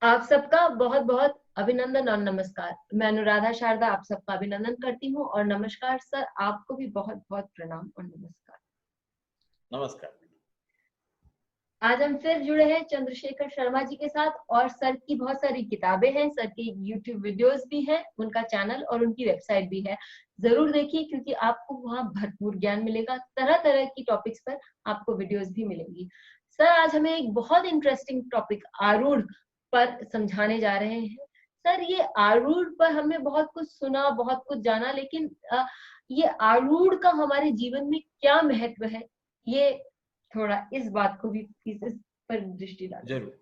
आप सबका बहुत बहुत अभिनंदन और नमस्कार। मैं अनुराधा शारदा आप सबका अभिनंदन करती हूँ और नमस्कार सर, आपको भी बहुत बहुत प्रणाम और नमस्कार। नमस्कार। आज हम फिर जुड़े हैं चंद्रशेखर शर्मा जी के साथ और सर की बहुत सारी किताबें हैं, सर के यूट्यूब वीडियोस भी हैं, उनका चैनल और उनकी वेबसाइट भी है। जरूर देखिए क्योंकि आपको वहाँ भरपूर ज्ञान मिलेगा, तरह तरह की टॉपिक्स पर आपको वीडियोस भी मिलेंगी। सर आज हमें एक बहुत इंटरेस्टिंग टॉपिक आरूढ़ पर समझाने जा रहे हैं। सर ये आरूढ़ पर हमने बहुत कुछ सुना, बहुत कुछ जाना, लेकिन ये आरूढ़ का हमारे जीवन में क्या महत्व है, ये थोड़ा इस बात को भी इस पर दृष्टि डालें। जरूर।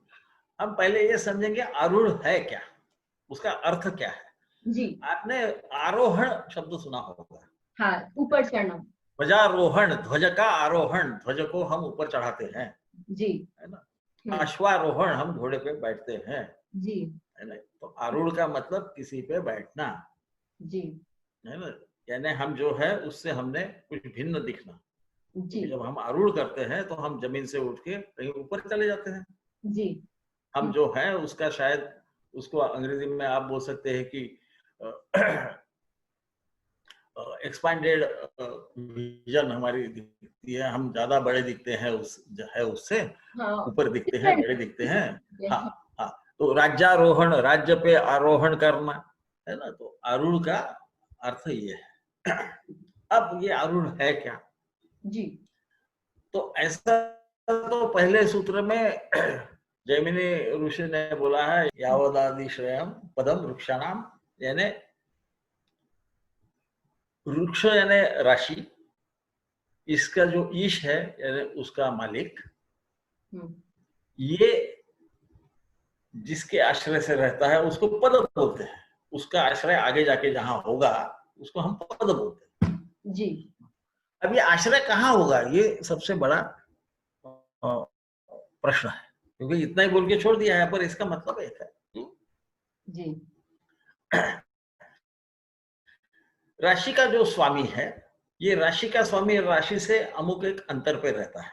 हम पहले ये समझेंगे आरूढ़ है क्या, उसका अर्थ क्या है। जी आपने आरोहण शब्द सुना होगा। हाँ, ऊपर चढ़ना। ध्वजारोहण, ध्वज का आरोहण, ध्वज को हम ऊपर चढ़ाते हैं, जी। है ना। अश्वारोहण, हम घोड़े पे बैठते हैं, जी। है ना। तो आरूढ़ का मतलब किसी पे बैठना, जी। है ना। यानी हम जो है उससे हमने कुछ भिन्न दिखना। जी। क्योंकि जब हम आरूढ़ करते हैं तो हम जमीन से उठ के कहीं ऊपर चले जाते हैं। जी। हम जो है उसका शायद उसको अंग्रेजी में आप बोल सकते हैं कि एक्सपांडेड विजन हमारी दिखती है, हम ज्यादा बड़े दिखते हैं उससे हाँ, ऊपर दिखते हैं, different बड़े दिखते हैं। हाँ है। हाँ। तो राज्यारोहण, राज्य पे आरोहण करना, है ना। तो आरूढ़ का अर्थ ये है। अब ये आरूढ़ है क्या? जी। तो ऐसा तो पहले सूत्र में जैमिनी ऋषि ने बोला है, यावदादिश्रयम पदम वृक्षाणाम, यानी वृक्ष यानी राशि, इसका जो ईश है यानी उसका मालिक, ये जिसके आश्रय से रहता है उसको पद बोलते हैं। उसका आश्रय आगे जाके जहां होगा उसको हम पद बोलते हैं। जी। अब ये आश्रय कहाँ होगा, ये सबसे बड़ा प्रश्न है, क्योंकि इतना ही बोल के छोड़ दिया है, पर इसका मतलब एक है। जी। राशि का जो स्वामी है, ये राशि का स्वामी राशि से अमुक एक अंतर पे रहता है।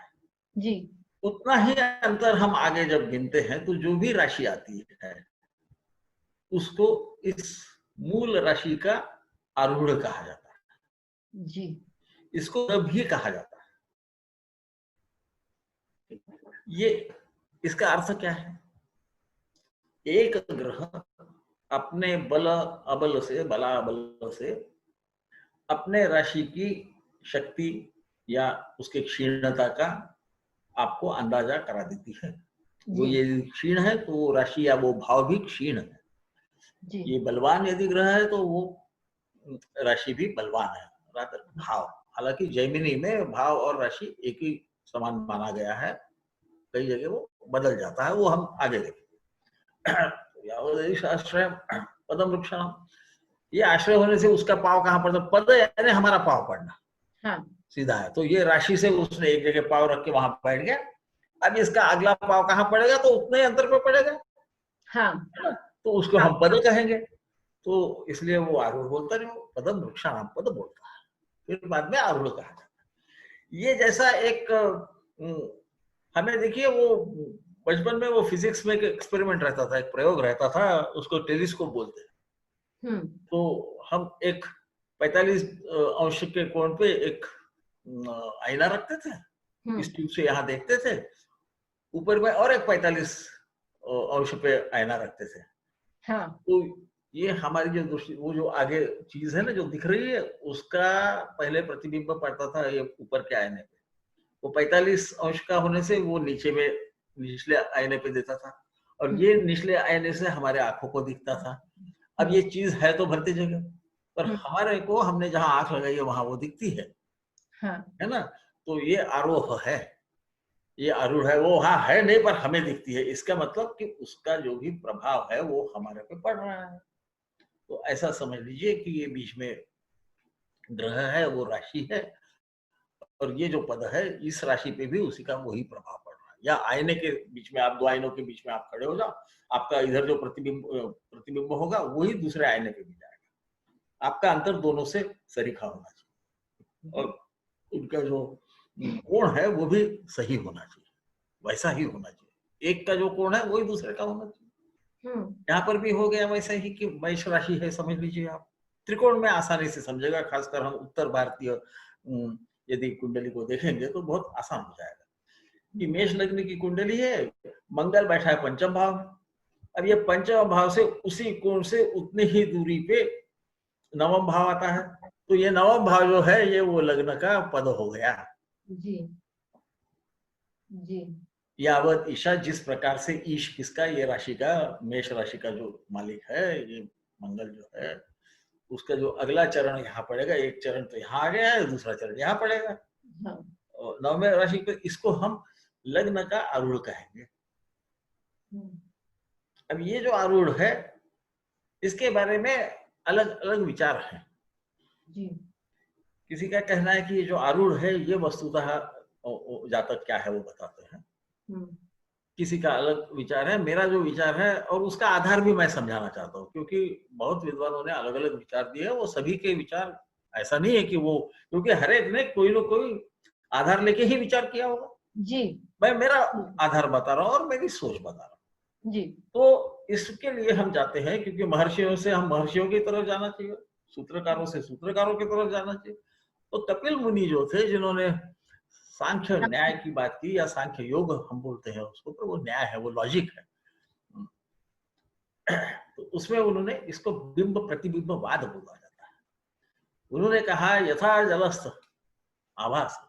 जी। उतना ही अंतर हम आगे जब गिनते हैं तो जो भी राशि आती है उसको इस मूल राशि का आरूढ़ कहा जाता है। जी। इसको ग्रह भी कहा जाता है। ये इसका अर्थ क्या है? एक ग्रह अपने बल अबल से, बला बल से अपने राशि की शक्ति या उसके क्षीणता का आपको अंदाजा करा देती है। वो ये क्षीण है तो वो राशि या वो भाव भी क्षीण है। जी। ये बलवान यदि ग्रह है तो वो राशि भी बलवान है, भाव। हालांकि जैमिनी में भाव और राशि एक ही समान माना गया है, कई जगह वो बदल जाता है, वो हम आगे देखेंगे। आश्रय पदम वृक्षण, ये आश्रय होने से उसका पाव कहाँ पड़ता? पद यानी हमारा पाव पड़ना। हाँ। सीधा है। तो ये राशि से उसने एक जगह पाव रख के वहां बैठ गया। अब इसका अगला पाव कहाँ पड़ेगा? तो उतने अंतर पे पड़ेगा। हाँ। तो उसको हम पद कहेंगे। तो इसलिए वो आरूढ़ बोलता नहीं, वो पदम वृक्षाणाम पद बोलता है, फिर बाद में आरूढ़ कहा जाता है। ये जैसा एक हमें देखिए, वो बचपन में वो फिजिक्स में एक एक्सपेरिमेंट रहता था, एक प्रयोग रहता था, उसको टेलीस्कोप बोलते हैं। तो हम एक 45 अंश के कोण पे एक आईना रखते थे, इस ट्यूब से यहाँ देखते थे, ऊपर में और एक 45 अंश पे आईना रखते थे। हाँ। तो ये हमारी जो दृष्टि, वो जो आगे चीज है ना जो दिख रही है, उसका पहले प्रतिबिंब पड़ता था ये ऊपर के आईने पे। वो 45 अंश का होने से वो नीचे में निचले आईने पे देता था, और ये निचले आईने से हमारे आंखों को दिखता था। अब ये चीज है तो भरती जगह, पर हमारे को, हमने जहां आंख लगाई है वहां वो दिखती है। हाँ। है ना। तो ये आरोह है, ये आरूढ़ है, वो वहां है नहीं पर हमें दिखती है। इसका मतलब कि उसका जो भी प्रभाव है वो हमारे पे पड़ रहा है। तो ऐसा समझ लीजिए कि ये बीच में ग्रह है, वो राशि है, और ये जो पद है इस राशि पे भी उसी का वही प्रभाव पड़ रहा है। या आईने के बीच में, आप दो आईनों के बीच में आप खड़े हो जाओ, आपका इधर जो प्रतिबिंब होगा वही दूसरे आईने पे भी जाएगा। आपका अंतर दोनों से सरीखा होना चाहिए, और उनका जो कोण है वो भी सही होना चाहिए, वैसा ही होना चाहिए। एक का जो कोण है वही दूसरे का होना चाहिए। यहाँ पर भी हो गया वैसे ही कि मेष राशि है, समझ लीजिए आप। त्रिकोण में आसानी से समझेगा, खासकर हम उत्तर भारतीय यदि कुंडली को देखेंगे तो बहुत आसान हो जाएगा कि मेष लग्न की कुंडली है, मंगल बैठा है पंचम भाव। अब ये पंचम भाव से उसी कोण से उतनी ही दूरी पे नवम भाव आता है, तो ये नवम भाव जो है ये वो लग्न का पद हो गया। जी जी यावत ईशा, जिस प्रकार से ईश किसका, ये राशि का, मेष राशि का जो मालिक है ये मंगल जो है, उसका जो अगला चरण यहाँ पड़ेगा, एक चरण तो यहाँ आ गया है, दूसरा चरण यहाँ पड़ेगा। हाँ। और नवमे राशि पे इसको हम लग्न का आरूढ़ कहेंगे। अब ये जो आरूढ़ है इसके बारे में अलग अलग विचार हैं। जी। किसी का कहना है कि ये जो आरूढ़ है ये वस्तुतः जातक क्या है वो बताते हैं, किसी का अलग विचार है। मेरा जो विचार है और उसका आधार भी मैं समझाना चाहता हूँ, क्योंकि बहुत विद्वानों ने अलग अलग विचार दिए हैं। वो सभी के विचार ऐसा नहीं है कि वो, क्योंकि हर एक ने कोई ना कोई आधार लेके ही विचार किया होगा। जी, मैं मेरा आधार बता रहा हूँ और मेरी सोच बता रहा हूँ। जी। तो इसके लिए हम जाते हैं क्योंकि महर्षियों से हम महर्षियों की तरफ जाना चाहिए, सूत्रकारों से सूत्रकारों की तरफ जाना चाहिए। तो कपिल मुनि जो थे, जिन्होंने सांख्य न्याय की बात की, या सांख्य योग हम बोलते हैं उसको, तो वो न्याय है, वो लॉजिक है। तो उसमें उन्होंने इसको बिंब प्रतिबिंबवाद बोला जाता है। उन्होंने कहा यथा जलस्थ आभास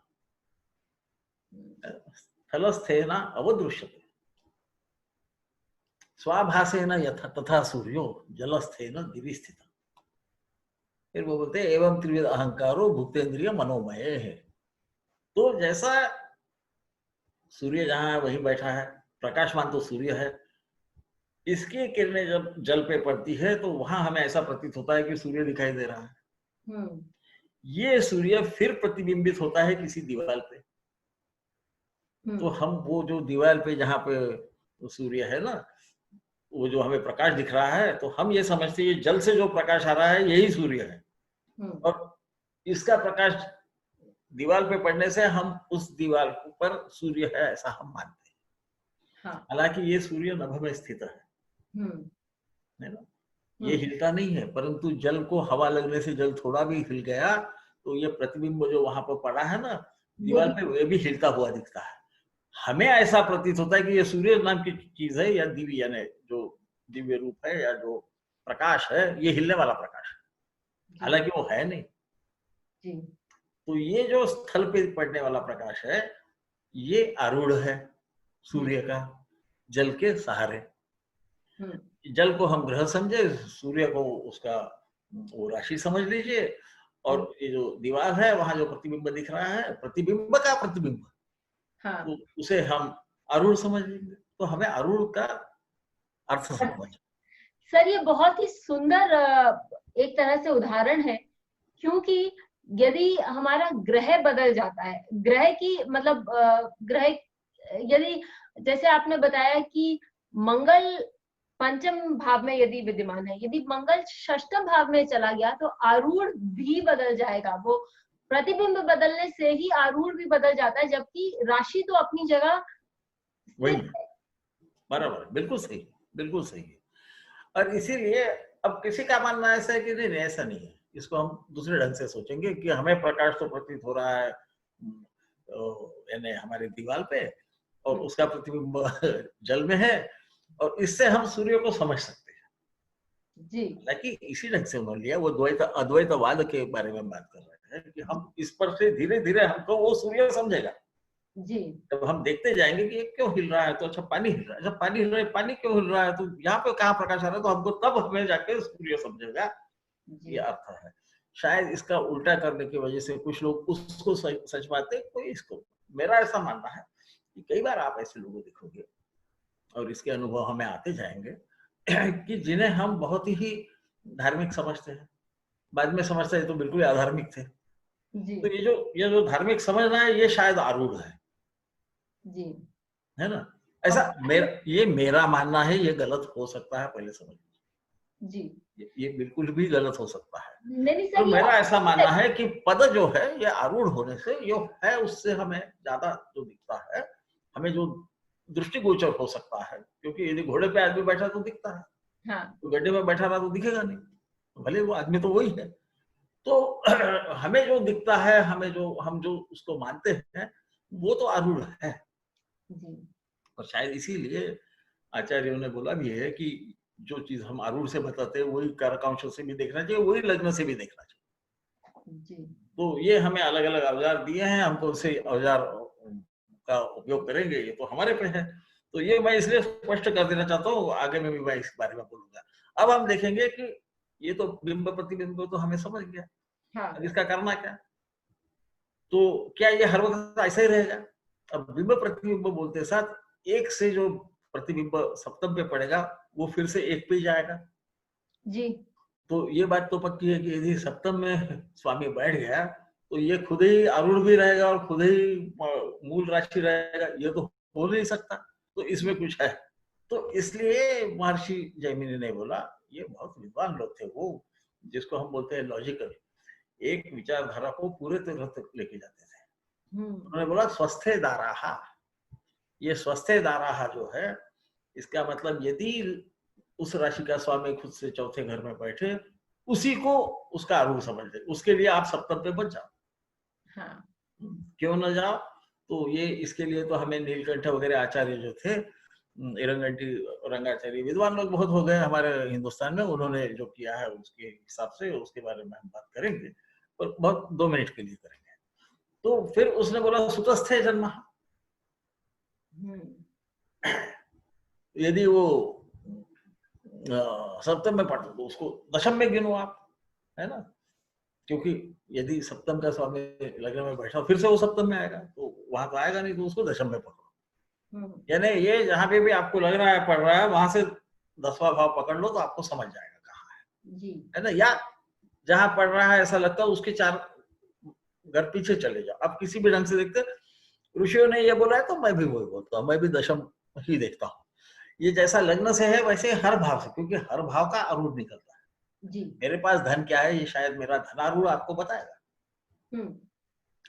स्थलस्थेन अवदृश्यते, स्वाभासेन यथा तथा सूर्यो जलस्थेन दिवि स्थित। फिर वो बोलते हैं एवं त्रिविध अहंकारो भूतेन्द्रिय मनोमय है। तो जैसा सूर्य जहां है वहीं बैठा है, प्रकाशमान तो सूर्य है, इसकी किरणें जब जल पे पड़ती है तो वहां हमें ऐसा प्रतीत होता है कि सूर्य दिखाई दे रहा है। ये सूर्य फिर प्रतिबिंबित होता है किसी दीवार पे। तो हम वो जो दीवार पे जहाँ पे सूर्य है ना, वो जो हमें प्रकाश दिख रहा है, तो हम ये समझते हैं जल से जो प्रकाश आ रहा है यही सूर्य है, और इसका प्रकाश दीवार पे पड़ने से हम उस दीवार पर सूर्य है ऐसा हम मानते हैं। हालांकि ये सूर्य नभ में स्थित है ना, ये हिलता नहीं है, परंतु जल को हवा लगने से जल थोड़ा भी हिल गया तो ये प्रतिबिंब जो वहां पर पड़ा है ना दीवार पे, वो भी हिलता हुआ दिखता है। हमें ऐसा प्रतीत होता है कि ये सूर्य नाम की चीज है, या दिव्य, यानी जो दिव्य रूप है या जो प्रकाश है, ये हिलने वाला प्रकाश है, हालांकि वो है नहीं। तो ये जो स्थल पे पड़ने वाला प्रकाश है ये आरूढ़ है सूर्य का, जल के सहारे। जल को हम ग्रह समझे, सूर्य को उसका वो राशि समझ लीजिए, और ये जो दीवार है वहां जो प्रतिबिंब दिख रहा है, प्रतिबिंब का प्रतिबिंब, तो उसे हम आरूढ़ समझ लेंगे। तो हमें आरूढ़ का अर्थ समझ। सर ये बहुत ही सुंदर एक तरह से उदाहरण है, क्योंकि यदि हमारा ग्रह बदल जाता है, ग्रह की मतलब ग्रह, यदि जैसे आपने बताया कि मंगल पंचम भाव में यदि विद्यमान है, यदि मंगल षष्ठम भाव में चला गया तो आरूढ़ भी बदल जाएगा। वो प्रतिबिंब बदलने से ही आरूढ़ भी बदल जाता है, जबकि राशि तो अपनी जगह वही है। बराबर, बिल्कुल सही, बिल्कुल सही है। और इसीलिए अब किसी का मानना ऐसा है कि नहीं ऐसा नहीं है, इसको हम दूसरे ढंग से सोचेंगे कि हमें प्रकाश तो प्रतीत हो रहा है यानी हमारे दीवार पे, और उसका प्रतिबिंब जल में है, और इससे हम सूर्य को समझ सकते हैं जी। हालांकि इसी ढंग से उन्होंने लिया, वो द्वैत अद्वैतवाद के बारे में बात कर रहे हैं कि हम इस पर से धीरे धीरे हमको वो सूर्य समझेगा जी। जब हम देखते जाएंगे कि ये क्यों हिल रहा है, तो अच्छा पानी हिल रहा है, जब पानी हिल रहा है, पानी क्यों हिल रहा है, तो यहाँ पे कहाँ प्रकाश आ रहा है, तो हमको तब हमें जाके सूर्य समझेगा, ये अर्थ है। शायद इसका उल्टा करने की वजह से कुछ लोग उसको सच पाते, कोई इसको। मेरा ऐसा मानना है कि कई बार आप ऐसे लोगों देखोगे, और इसके अनुभव हमें आते जाएंगे, कि जिन्हें हम बहुत ही धार्मिक समझते हैं, बाद में समझते हैं तो बिल्कुल अधार्मिक थे जी। तो ये जो धार्मिक समझना है ये शायद आरूढ़ है जी, है ना। ऐसा मेरा मानना है, ये गलत हो सकता है, पहले समझ जी, ये बिल्कुल भी गलत हो सकता है। नहीं तो मेरा ऐसा मानना है कि पद जो है ये आरूढ़ होने से, जो है उससे हमें ज्यादा जो दिखता है, हमें जो दृष्टिगोचर हो सकता है, क्योंकि यदि घोड़े पे आदमी बैठा तो दिखता है, हाँ, तो गड्ढे में बैठा रहा तो दिखेगा नहीं, भले वो आदमी तो वही है। तो हमें जो दिखता है, हम जो उसको मानते हैं, वो तो आरूढ़ है। जी, और शायद इसीलिए आचार्यों ने बोला भी है कि जो चीज हम आरूढ़ से बताते हैं वही कारकांशों से भी देखना चाहिए, वही लग्न से भी देखना चाहिए। जी, तो ये हमें अलग अलग औजार दिए हैं, हमको उसे औजार का उपयोग करेंगे, ये तो हमारे पे है। तो ये मैं इसलिए स्पष्ट कर देना चाहता हूँ, आगे में भी मैं इस बारे में बोलूंगा। अब हम देखेंगे कि ये तो बिंब प्रतिबिंब तो हमें समझ गया, हाँ, अब इसका करना क्या। तो क्या ये हर वक्त ऐसा ही रहेगा? अब बिंब प्रतिबिंब बोलते साथ एक से जो प्रतिबिंब सप्तम पे पड़ेगा वो फिर से एक पे ही जाएगा। जी, तो ये बात तो पक्की है कि यदि सप्तम में स्वामी बैठ गया तो ये खुद ही आरूढ़ भी रहेगा और खुद ही मूल राशि रहेगा, ये तो हो नहीं सकता। तो इसमें कुछ है। तो इसलिए महर्षि जैमिनी ने बोला, ये बहुत विद्वान लोग थे वो, जिसको हम बोलते हैं लॉजिकल, एक विचारधारा को पूरे तरह तक लेके जाते थे। उन्होंने बोला स्वस्थे दाराहा, ये स्वस्थे दाराहा जो है, इसका मतलब यदि उस राशि का स्वामी खुद से चौथे घर में बैठे, उसी को उसका आरूढ़ समझ ले, उसके लिए आप सप्तम पे बच जाओ। हाँ, क्यों न जाओ? तो ये इसके लिए तो हमें नीलकंठ वगैरह आचार्य जो थे, इरंगंटी रंगाचार्य, विद्वान लोग बहुत हो गए हमारे हिंदुस्तान में, उन्होंने जो किया है उसके हिसाब से उसके बारे में हम बात करेंगे, पर बहुत 2 मिनट के लिए करेंगे। तो फिर उसने बोला सुतस्थे जन्म, यदि वो सप्तम में पढ़ते तो उसको दशम में गिनो आप, है ना? क्योंकि यदि सप्तम का स्वामी लग्न में बैठा फिर से वो सप्तम में आएगा, तो वहां तो आएगा नहीं, तो उसको दशम में पकड़ो। यानी ये जहां पे भी आपको लग रहा है पढ़ रहा है, वहां से 10वां भाव पकड़ लो तो आपको समझ जाएगा कहाँ जी, है ना? या जहां पढ़ रहा है ऐसा लगता है उसके 4 घर पीछे चले जाओ। अब किसी भी ढंग से देखते, ऋषियों ने ये बोला है तो मैं भी वही बोलता हूँ, मैं भी दशम ही देखता हूँ। ये जैसा लग्न से है वैसे हर भाव से, क्योंकि हर भाव का आरूढ़ निकलता है। जी, मेरे पास धन क्या है, ये शायद मेरा धनारूढ़ आपको बताएगा। हम्म,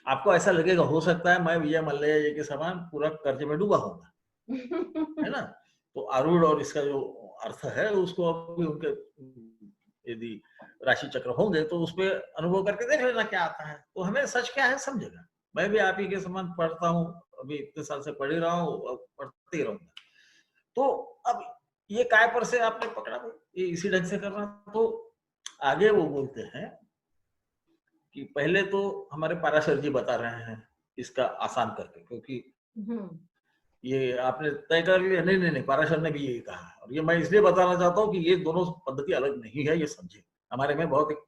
आपको ऐसा लगेगा, हो सकता है मैं विजय मल्ल्या जी के समान पूरा कर्ज में डूबा होगा, है ना? तो आरूढ़ और इसका जो अर्थ है उसको अभी उनके यदि राशि चक्र होंगे तो उसपे अनुभव करके देख लेना क्या आता है, तो हमें सच क्या है समझेगा। मैं भी आप ही के समान पढ़ता हूँ, अभी इतने साल से पढ़ ही रहा हूँ और पढ़ते ही रहूंगा। तो अब ये काय पर से आपने पकड़ा, ये इसी ढंग से करना। तो आगे वो बोलते हैं कि पहले तो हमारे पाराशर जी बता रहे हैं इसका आसान करके, क्योंकि ये आपने तय कर लिया, नहीं नहीं नहीं, पाराशर ने भी यही कहा है। और ये मैं इसलिए बताना चाहता हूँ कि ये दोनों पद्धति अलग नहीं है, ये समझे। हमारे में बहुत एक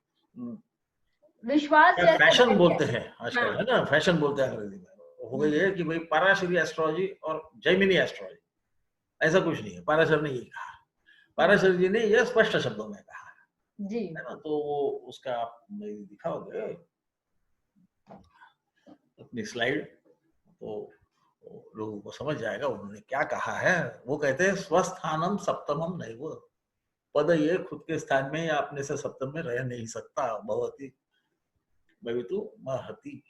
विश्वास जैसा फैशन बैठ बोलते गया हैं आजकल, हाँ, है ना? फैशन बोलते हैं अंग्रेजी में, हो गई है कि भाई पाराशरी एस्ट्रोलॉजी और जैमिनी एस्ट्रोलॉजी, ऐसा कुछ नहीं है। पाराशर ने यही कहा, पाराशर जी ने यह स्पष्ट शब्दों में कहा जी, है ना? तो वो उसका आप दिखाओगे अपनी स्लाइड तो लोगों को समझ जाएगा उन्होंने क्या कहा है। वो कहते हैं स्वस्थानम सप्तमम नहीं, वो पद ये खुद के स्थान में या अपने से सप्तम में रह नहीं सकता। भवती भवितु महति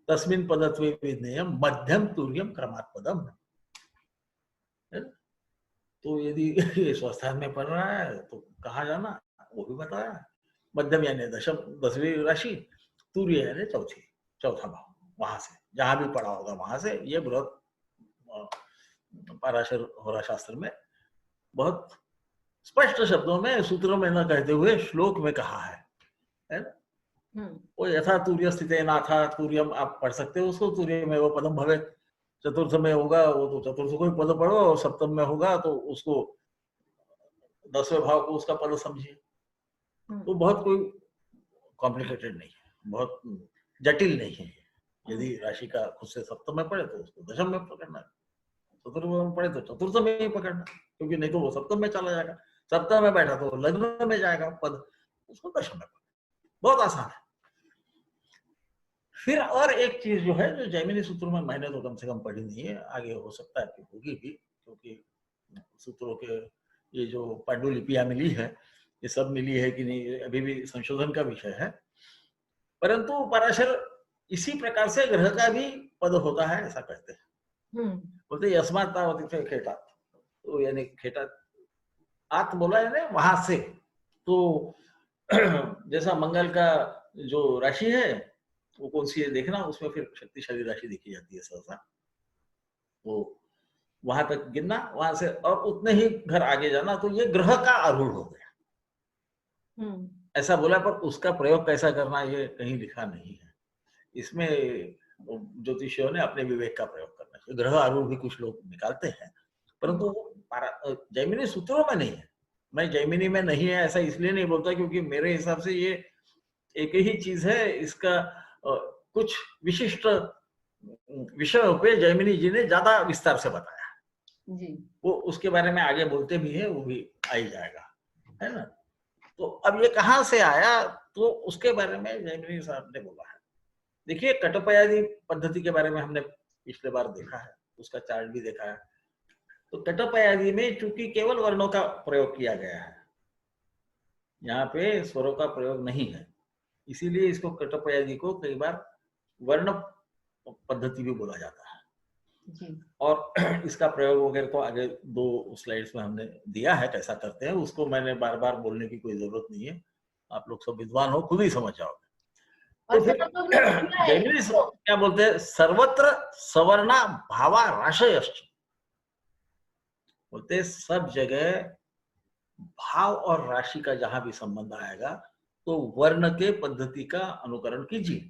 तस्मिन् पदत्वे विज्ञेयम मध्यम तुर्यम क्रमात् पदम, है ना? तो यदि ये स्वस्थान में पढ़ रहा है तो कहाँ जाना, वो भी बताया। मध्यम यानी दशम, 10वीं राशि, तुर्य यानी चौथा भाव, वहां से जहां भी पढ़ा होगा वहां से। ये बृहत पाराशर होरा शास्त्र में बहुत स्पष्ट शब्दों में, सूत्रों में न कहते हुए श्लोक में कहा है ना? वो यथा तूर्य स्थित नाथा, तूर्यम आप पढ़ सकते हो उसको, तूर्य में वो पदम भवे, चतुर्थ में होगा वो तो चतुर्थ को ही पद पढ़ो, और सप्तम में होगा तो उसको 10वें भाव को उसका पद समझिए। तो बहुत कोई कॉम्प्लिकेटेड नहीं है, बहुत जटिल नहीं है। यदि राशि का खुद से सप्तम में पड़े तो उसको दशम में पकड़ना, चतुर्थ में पड़े तो चतुर्थ में ही पकड़ना, क्योंकि नहीं तो वो सप्तम में चला जाएगा। सप्तम में बैठा तो लग्न में जाएगा पद, उसको दशम में पकड़ना। बहुत आसान है। फिर और एक चीज जो है, जो जैमिनी सूत्रों में मैंने तो कम से कम पढ़ी नहीं है, आगे हो सकता है कि होगी भी, क्योंकि सूत्रों के ये जो पांडुलिपियां मिली है, ये सब मिली है कि नहीं अभी भी संशोधन का विषय है। परंतु पराशर इसी प्रकार से ग्रह का भी पद होता है ऐसा कहते हैं। बोलते यस्मात् तावत् खेटा, तो यानी खेटा आत बोला है ना वहां से। तो जैसा मंगल का जो राशि है वो कौन सी है देखना, उसमें फिर शक्तिशाली राशि देखी जाती है सहसा। तो वहां तक गिनना, वहां से और उतने ही घर आगे जाना, तो ये ग्रह का आरूढ़ हो गया। ऐसा बोला, पर उसका प्रयोग कैसा करना ये कहीं लिखा नहीं है। इसमें ज्योतिषियों ने अपने विवेक का प्रयोग करना चाहिए। ग्रह आरूढ़ भी कुछ लोग निकालते हैं, परंतु वो जैमिनी सूत्रों में नहीं है। मैं जैमिनी में नहीं है ऐसा इसलिए नहीं बोलता क्योंकि मेरे हिसाब से ये एक ही चीज है, इसका कुछ विशिष्ट विषयों पे जैमिनी जी ने ज्यादा विस्तार से बताया जी। वो उसके बारे में आगे बोलते भी है, वो भी आ ही जाएगा, है ना। तो अब ये कहाँ से आया, तो उसके बारे में जैमिनी साहब ने बोला है। देखिए कटपयादी पद्धति के बारे में हमने पिछले बार देखा है, उसका चार्ट भी देखा है। तो कटपयादी में चूंकि केवल वर्णों का प्रयोग किया गया है, यहाँ पे स्वरों का प्रयोग नहीं है, इसीलिए इसको कटपयादी को कई बार वर्ण पद्धति भी बोला जाता है जी। और इसका प्रयोग वगैरह तो आगे 2 स्लाइड्स में हमने दिया है कैसा करते हैं, उसको मैंने बार बार बोलने की कोई जरूरत नहीं है, आप लोग सब विद्वान हो, खुद ही समझ जाओगे। तो फिर जैमिनी क्या बोलते हैं, सर्वत्र सवर्णा भावा राशयश्च, बोलते सब जगह भाव और राशि का जहां भी संबंध आएगा तो वर्ण के पद्धति का अनुकरण कीजिए।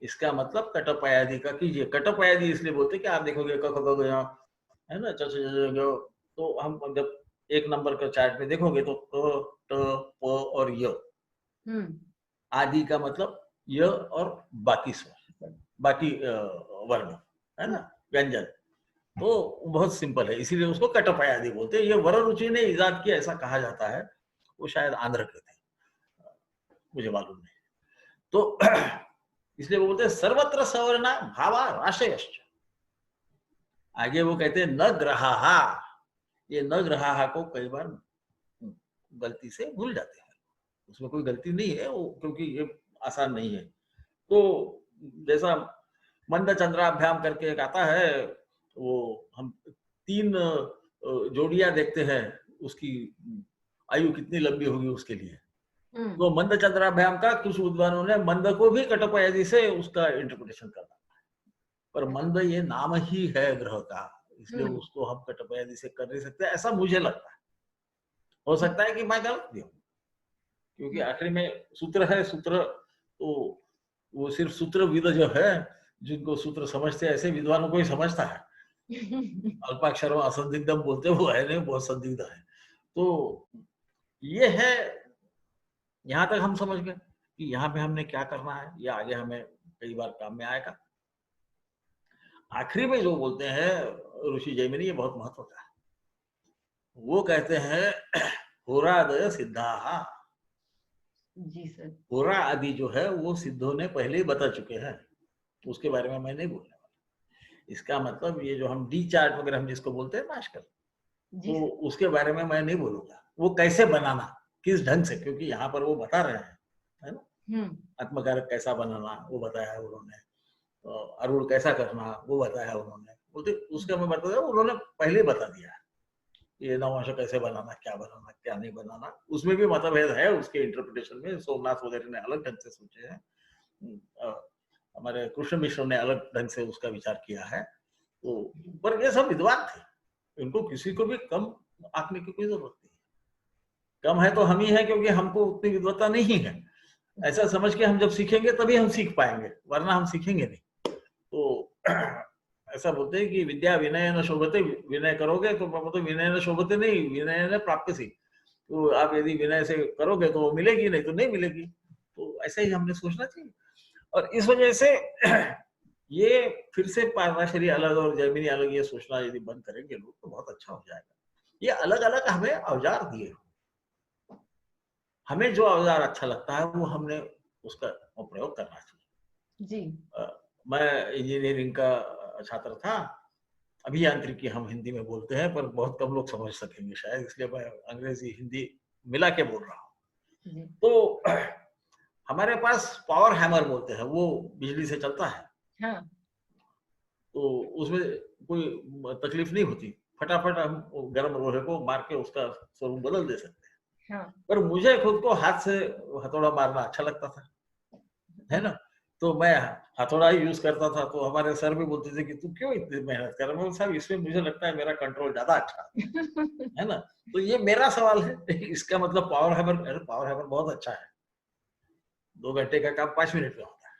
इसका मतलब कटपयादी का कीजिए। कटपयादी इसलिए बोलते कि आप देखोगे क ख ग घ है ना, च छ ज ज, तो हम जब 1 नंबर का चार्ट में देखोगे तो क, ट, प और य, आदि का मतलब य और बाकी स्वर, बाकी वर्ण, है ना, व्यंजन। तो बहुत सिंपल है, इसीलिए उसको कटपयादी बोलते हैं। ये वररुचि ने इजाद किया ऐसा कहा जाता है, वो शायद आंध्र के थे, मुझे मालूम नहीं। तो इसलिए वो बोलते हैं सर्वत्र सवर्णा भावा राशयश्च। आगे वो कहते हैं न ग्रहाहा, ये न ग्रहाहा को कई बार गलती से भूल जाते हैं, उसमें कोई गलती नहीं है वो, क्योंकि ये आसान नहीं है। तो जैसा मंद चंद्राभ्याम करके एक आता है, वो हम 3 जोड़ियां देखते हैं, उसकी आयु कितनी लंबी होगी उसके लिए। तो मंद चंद्राभ्याम का कुछ विद्वानों ने मंद को भी कटपयादी से उसका इंटरप्रिटेशन करना, पर मंद ये नाम ही है ग्रह का, इसलिए उसको हम कटपयादी से कर नहीं सकते, ऐसा मुझे लगता है। हो सकता है कि मैं गलत भी हूँ, क्योंकि आखिर में सूत्र है, सूत्र तो वो सिर्फ सूत्रविद जो है, जिनको सूत्र समझते हैं ऐसे विद्वानों को ही समझता है। अल्पाक्षर असंदिग्धम बोलते वो है नहीं, बहुत संदिग्ध है। तो ये है, यहाँ तक हम समझ गए कि यहाँ पे हमने क्या करना है, ये आगे हमें कई बार काम में आएगा। आखिरी में जो बोलते हैं ऋषि जैमिनी, ये बहुत महत्व का है। वो कहते हैं होरादय सिद्धा, जी सर। होरा आदि जो है वो सिद्धों ने पहले ही बता चुके हैं, उसके बारे में मैं नहीं बोलने वाला। इसका मतलब ये जो हम डी चार्ट वगैरह हम जिसको बोलते हैं ना आजकल, तो उसके बारे में मैं नहीं बोलूंगा, वो कैसे बनाना, किस ढंग से, क्योंकि यहाँ पर वो बता रहे हैं, है ना, आत्मकारक कैसा बनाना वो बताया है उन्होंने, आरूढ़ कैसा करना वो बताया है उन्होंने, बोलते उसका मैं बता, उन्होंने पहले ही बता दिया है ये नवंश कैसे बनाना, क्या बनाना, क्या नहीं बनाना। उसमें भी मतभेद है उसके इंटरप्रिटेशन में, सोमनाथ वगैरह ने अलग ढंग से सोचे हैं, हमारे कृष्ण मिश्र ने अलग ढंग से उसका विचार किया है। तो पर ये सब विद्वान थे, इनको किसी को भी कम आंकने की कोई जरूरत नहीं। कम है तो हम ही है, क्योंकि हमको उतनी विद्वत्ता नहीं है, ऐसा समझ के हम जब सीखेंगे तभी हम सीख पाएंगे, वरना हम सीखेंगे नहीं। तो ऐसा बोलते हैं कि विद्या विनय न शोभते, विनय करोगे तो मतलब विनय न शोभते नहीं, विनय न प्राप्त सी। तो आप यदि विनय से करोगे तो मिलेगी, नहीं तो नहीं मिलेगी। तो ऐसा ही हमने सोचना चाहिए। और इस वजह से ये फिर से पाराशरी अलग और जैमिनी अलग ये सोचना यदि बंद करेंगे लोग तो बहुत अच्छा हो जाएगा। ये अलग अलग हमें औजार दिए, हमें जो औजार अच्छा लगता है वो हमने उसका प्रयोग करना चाहिए। जी। मैं इंजीनियरिंग का छात्र था, अभियांत्रिकी हम हिंदी में बोलते हैं, पर बहुत कम लोग समझ सकेंगे शायद, इसलिए मैं अंग्रेजी हिंदी मिला के बोल रहा हूँ। तो हमारे पास पावर हैमर बोलते हैं, वो बिजली से चलता है। हाँ। तो उसमें कोई तकलीफ नहीं होती, फटाफट हम गर्म लोहे को मार के उसका स्वरूप बदल दे सकते हैं। हाँ। पर मुझे खुद को हाथ से हथौड़ा मारना अच्छा लगता था, है ना? तो मैं हथौड़ा ही यूज करता था, तो हमारे सर भी बोलते थे कि तू क्यों इतनी मेहनत कर रहा है? मैं बोला, साहब इसमें मुझे लगता है मेरा कंट्रोल ज्यादा अच्छा है ना? तो ये मेरा सवाल है। इसका मतलब पावर हैमर, अरे पावर हैमर बहुत अच्छा है, 2 घंटे का काम 5 मिनट में होता है,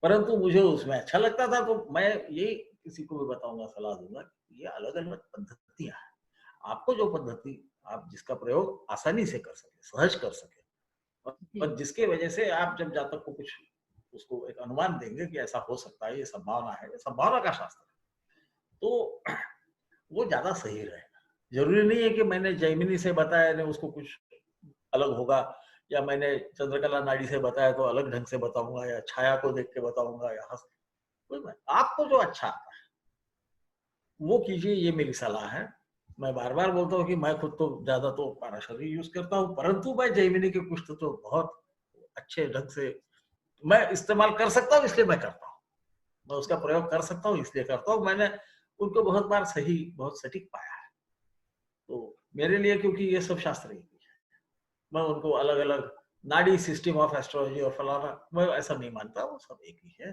परंतु मुझे उसमें अच्छा लगता था। तो मैं ये किसी को भी बताऊंगा, सलाह दूंगा, ये अलग अलग पद्धतियां हैं। आपको जो पद्धति, आप जिसका प्रयोग आसानी से कर सके, सहज कर सके, और जिसकी वजह से आप जब जातक को कुछ उसको एक अनुमान देंगे कि ऐसा हो सकता है, ये संभावना है, ये संभावना का शास्त्र है, तो वो ज्यादा सही रहेगा। जरूरी नहीं है कि मैंने जैमिनी से बताया ने उसको कुछ अलग होगा, या मैंने चंद्रकला नाड़ी से बताया तो अलग ढंग से बताऊंगा, या छाया को देख के बताऊंगा, या कोई बात, आपको जो अच्छा आता है वो कीजिए, ये मेरी सलाह है। मैं बार बार बोलता हूँ कि मैं खुद तो ज्यादा तो पराशरी यूज करता हूँ, परंतु मैं जैमिनी के कुछ तो बहुत अच्छे ढंग से मैं इस्तेमाल कर सकता हूँ, इसलिए मैं करता हूँ। मैं उसका प्रयोग कर सकता हूँ इसलिए करता हूँ। मैंने उनको बहुत बार सही, बहुत सटीक पाया है। तो मेरे लिए, क्योंकि ये सब शास्त्र ही है, मैं उनको अलग अलग नाड़ी सिस्टम ऑफ एस्ट्रोलॉजी और फलाना, मैं ऐसा नहीं मानता, वो सब एक ही है।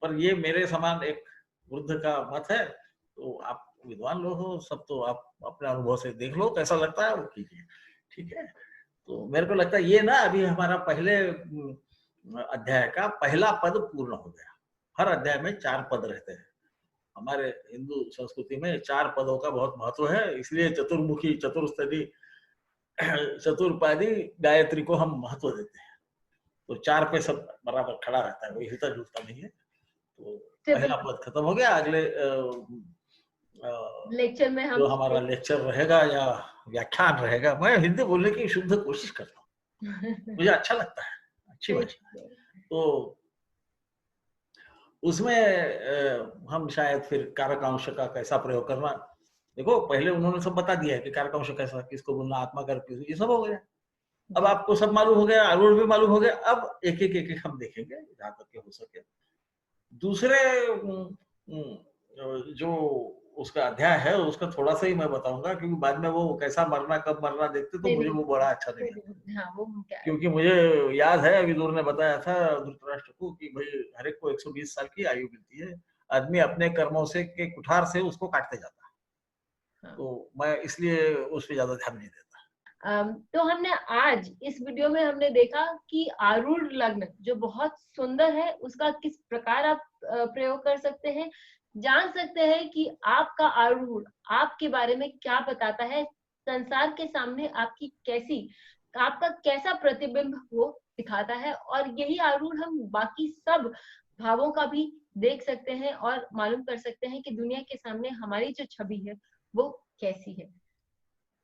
पर ये मेरे समान एक वृद्ध का मत है, तो आप विद्वान लोग हो सब, तो आप अपने अनुभव से देख लो, कैसा लगता है वो कीजिए, ठीक है? तो मेरे को लगता है ये ना, अभी हमारा पहले अध्याय का पहला पद पूर्ण हो गया। हर अध्याय में 4 पद रहते हैं। हमारे हिंदू संस्कृति में 4 पदों का बहुत महत्व है, इसलिए चतुर्मुखी, चतुर्स्तरी, चतुर्पादी गायत्री को हम महत्व देते हैं। तो 4 पे सब बराबर खड़ा रहता है, कोई हिलता जुलता नहीं है। तो पहला पद खत्म हो गया। अगले लेक्चर में हम जो हमारा लेक्चर रहेगा या व्याख्यान रहेगा, मैं हिंदी बोलने की शुद्ध कोशिश करता हूँ, मुझे अच्छा लगता है, अच्छी भाषा है। तो उसमें हम शायद फिर कारक अंश का कैसा प्रयोग करना, देखो पहले उन्होंने सब बता दिया है कि कारक अंश कैसा, किसको बोलना, आत्मा कर, ये सब हो गया। अब आपको सब मालूम हो गया, आरूढ़ भी मालूम हो गया। अब एक एक हम देखेंगे जहां तक के हो सके। दूसरे जो उसका अध्याय है उसका थोड़ा सा ही मैं बताऊंगा, क्योंकि बाद में वो कैसा मरना, कब मरना देखते तो मुझे वो बड़ा अच्छा नहीं लगता। हाँ, वो क्या है? क्योंकि मुझे याद है विदुर ने बताया था धृतराष्ट्र को कि भाई हर एक को 120 साल की आयु मिलती है, आदमी अपने कर्मों से के कुठार से उसको काटते जाता है। हाँ। तो मैं इसलिए उस पर ज्यादा ध्यान नहीं देता। तो हमने आज इस वीडियो में हमने देखा कि आरूढ़ लग्न जो बहुत सुंदर है, उसका किस प्रकार आप प्रयोग कर सकते हैं, जान सकते हैं कि आपका आरूढ़ आपके बारे में क्या बताता है, संसार के सामने आपकी कैसी, आपका कैसा प्रतिबिंब वो दिखाता है। और यही आरूढ़ हम बाकी सब भावों का भी देख सकते हैं और मालूम कर सकते हैं कि दुनिया के सामने हमारी जो छवि है वो कैसी है।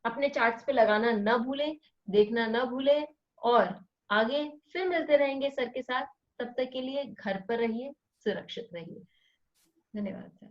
अपने चार्ट्स पे लगाना न भूलें, देखना न भूलें, और आगे फिर मिलते रहेंगे सर के साथ। तब तक के लिए घर पर रहिए, सुरक्षित रहिए। धन्यवाद सर।